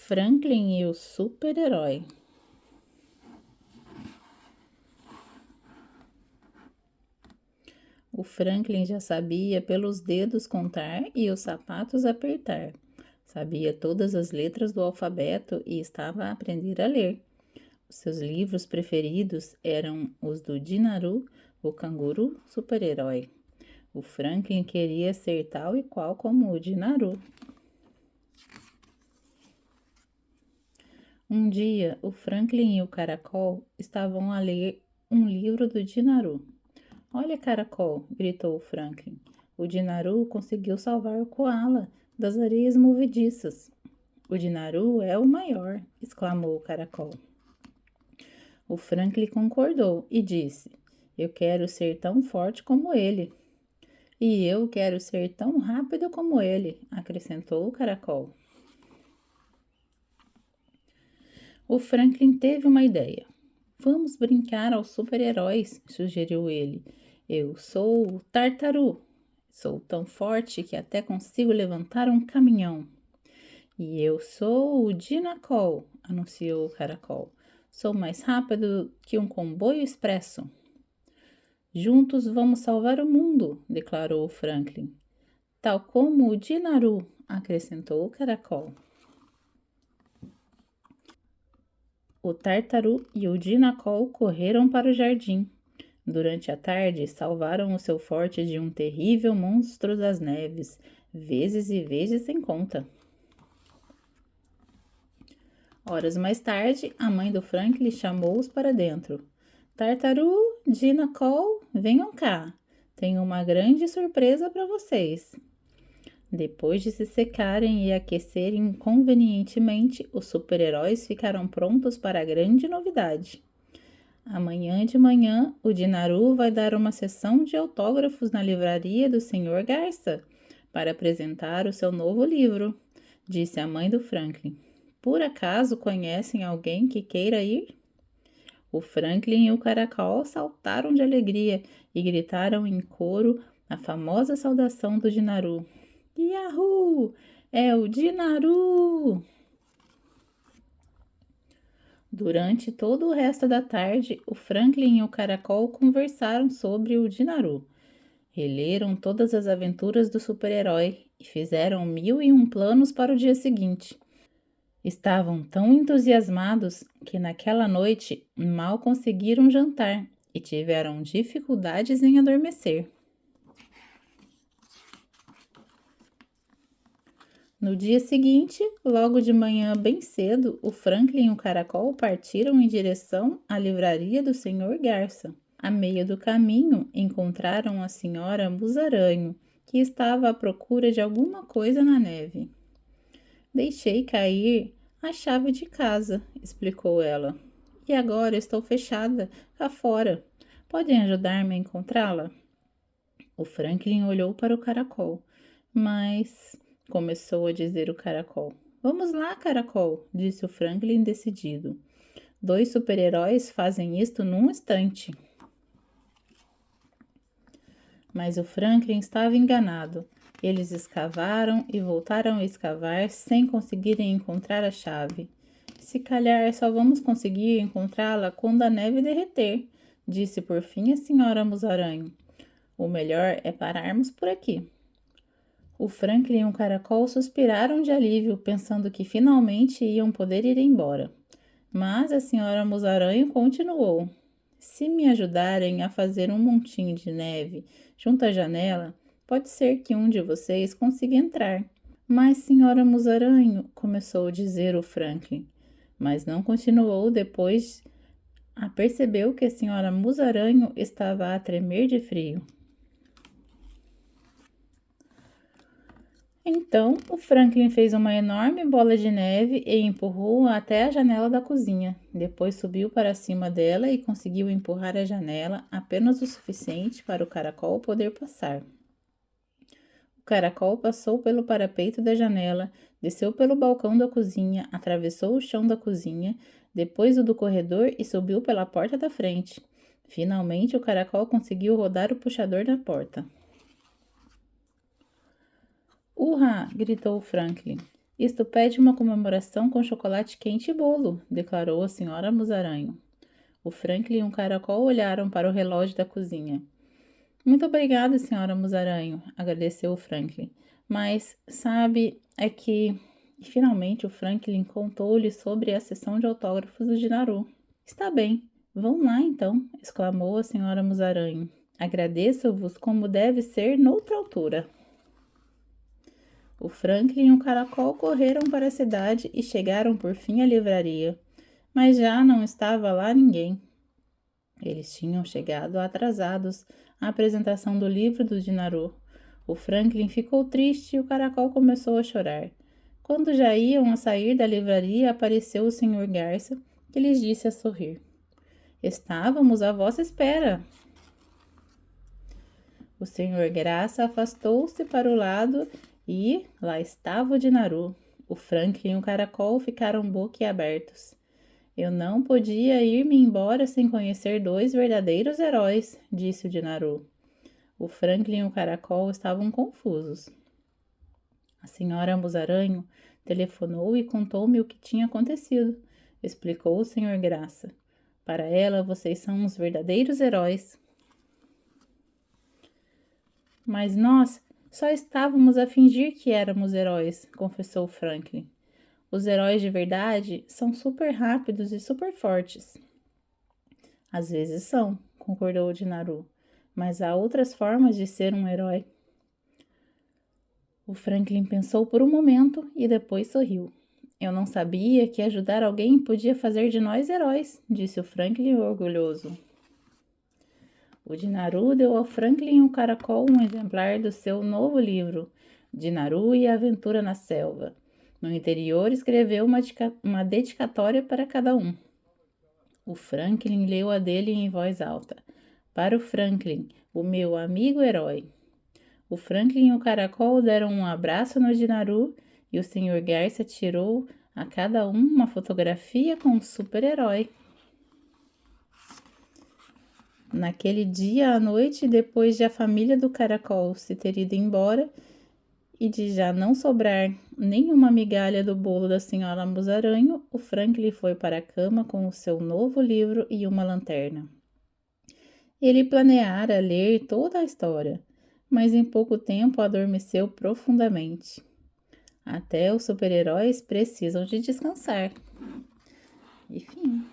Franklin e o super-herói. O Franklin já sabia pelos dedos contar e os sapatos apertar. Sabia todas as letras do alfabeto e estava a aprender a ler. Os seus livros preferidos eram os do Dinaru, o canguru super-herói. O Franklin queria ser tal e qual como o Dinaru. Um dia, o Franklin e o caracol estavam a ler um livro do Dinaru. Olha, caracol, gritou o Franklin. O Dinaru conseguiu salvar o koala das areias movediças. O Dinaru é o maior, exclamou o caracol. O Franklin concordou e disse: Eu quero ser tão forte como ele. E eu quero ser tão rápido como ele, acrescentou o caracol. O Franklin teve uma ideia. Vamos brincar aos super-heróis, sugeriu ele. Eu sou o Tartaru. Sou tão forte que até consigo levantar um caminhão. E eu sou o Dinacol, anunciou o caracol. Sou mais rápido que um comboio expresso. Juntos vamos salvar o mundo, declarou o Franklin. Tal como o Dinaru, acrescentou o caracol. O Tartaru e o Dinacol correram para o jardim. Durante a tarde, salvaram o seu forte de um terrível monstro das neves, vezes e vezes sem conta. Horas mais tarde, a mãe do Franklin chamou-os para dentro. Tartaru, Dinacol, venham cá. Tenho uma grande surpresa para vocês. Depois de se secarem e aquecerem convenientemente, os super-heróis ficaram prontos para a grande novidade. Amanhã de manhã, o Dinaru vai dar uma sessão de autógrafos na livraria do Sr. Garça para apresentar o seu novo livro, disse a mãe do Franklin. Por acaso conhecem alguém que queira ir? O Franklin e o caracol saltaram de alegria e gritaram em coro a famosa saudação do Dinaru. Yahoo! É o Dinaru! Durante todo o resto da tarde, o Franklin e o caracol conversaram sobre o Dinaru. Releram todas as aventuras do super-herói e fizeram 1001 planos para o dia seguinte. Estavam tão entusiasmados que naquela noite mal conseguiram jantar e tiveram dificuldades em adormecer. No dia seguinte, logo de manhã bem cedo, o Franklin e o caracol partiram em direção à livraria do Sr. Garça. A meio do caminho, encontraram a senhora Musaranho, que estava à procura de alguma coisa na neve. Deixei cair a chave de casa, explicou ela. E agora estou fechada cá fora. Podem ajudar-me a encontrá-la? O Franklin olhou para o caracol. Mas, começou a dizer o caracol. Vamos lá, caracol, disse o Franklin decidido. 2 super-heróis fazem isto num instante. Mas o Franklin estava enganado. Eles escavaram e voltaram a escavar sem conseguirem encontrar a chave. Se calhar só vamos conseguir encontrá-la quando a neve derreter, disse por fim a senhora Musaranho. O melhor é pararmos por aqui. O Franklin e o caracol suspiraram de alívio, pensando que finalmente iam poder ir embora. Mas a senhora Musaranho continuou. Se me ajudarem a fazer um montinho de neve junto à janela, pode ser que um de vocês consiga entrar. Mas, senhora Musaranho, começou a dizer o Franklin, mas não continuou depois percebeu que a senhora Musaranho estava a tremer de frio. Então, o Franklin fez uma enorme bola de neve e empurrou-a até a janela da cozinha. Depois subiu para cima dela e conseguiu empurrar a janela apenas o suficiente para o caracol poder passar. O caracol passou pelo parapeito da janela, desceu pelo balcão da cozinha, atravessou o chão da cozinha, depois o do corredor e subiu pela porta da frente. Finalmente, o caracol conseguiu rodar o puxador da porta. Urra! Gritou Franklin. Isto pede uma comemoração com chocolate quente e bolo, declarou a senhora Musaranho. O Franklin e o caracol olharam para o relógio da cozinha. Muito obrigada, senhora Musaranho, agradeceu o Franklin. Mas, sabe, é que... E finalmente o Franklin contou-lhe sobre a sessão de autógrafos do Dinaru. Está bem, vão lá então, exclamou a senhora Musaranho. Agradeço-vos como deve ser noutra altura. O Franklin e o caracol correram para a cidade e chegaram por fim à livraria. Mas já não estava lá ninguém. Eles tinham chegado atrasados à apresentação do livro do Dinaru. O Franklin ficou triste e o caracol começou a chorar. Quando já iam a sair da livraria, apareceu o Sr. Garça, que lhes disse a sorrir. Estávamos à vossa espera. O Sr. Graça afastou-se para o lado e lá estava o Dinaru. O Franklin e o caracol ficaram boquiabertos. Eu não podia ir-me embora sem conhecer dois verdadeiros heróis, disse o Dinaru. O Franklin e o caracol estavam confusos. A senhora Musaranho telefonou e contou-me o que tinha acontecido, explicou o Sr. Graça. Para ela, vocês são os verdadeiros heróis. Mas nós só estávamos a fingir que éramos heróis, confessou Franklin. Os heróis de verdade são super rápidos e super fortes. Às vezes são, concordou o Dinaru, mas há outras formas de ser um herói. O Franklin pensou por um momento e depois sorriu. Eu não sabia que ajudar alguém podia fazer de nós heróis, disse o Franklin orgulhoso. O Dinaru deu ao Franklin e ao caracol um exemplar do seu novo livro, Dinaru e a Aventura na Selva. No interior escreveu uma dedicatória para cada um. O Franklin leu a dele em voz alta. Para o Franklin, o meu amigo herói. O Franklin e o caracol deram um abraço no Dinaru e o Sr. Garça tirou a cada um uma fotografia com um super-herói. Naquele dia à noite, depois de a família do caracol se ter ido embora e de já não sobrar nenhuma migalha do bolo da senhora Musaranho, o Franklin foi para a cama com o seu novo livro e uma lanterna. Ele planeara ler toda a história, mas em pouco tempo adormeceu profundamente. Até os super-heróis precisam de descansar. E fim.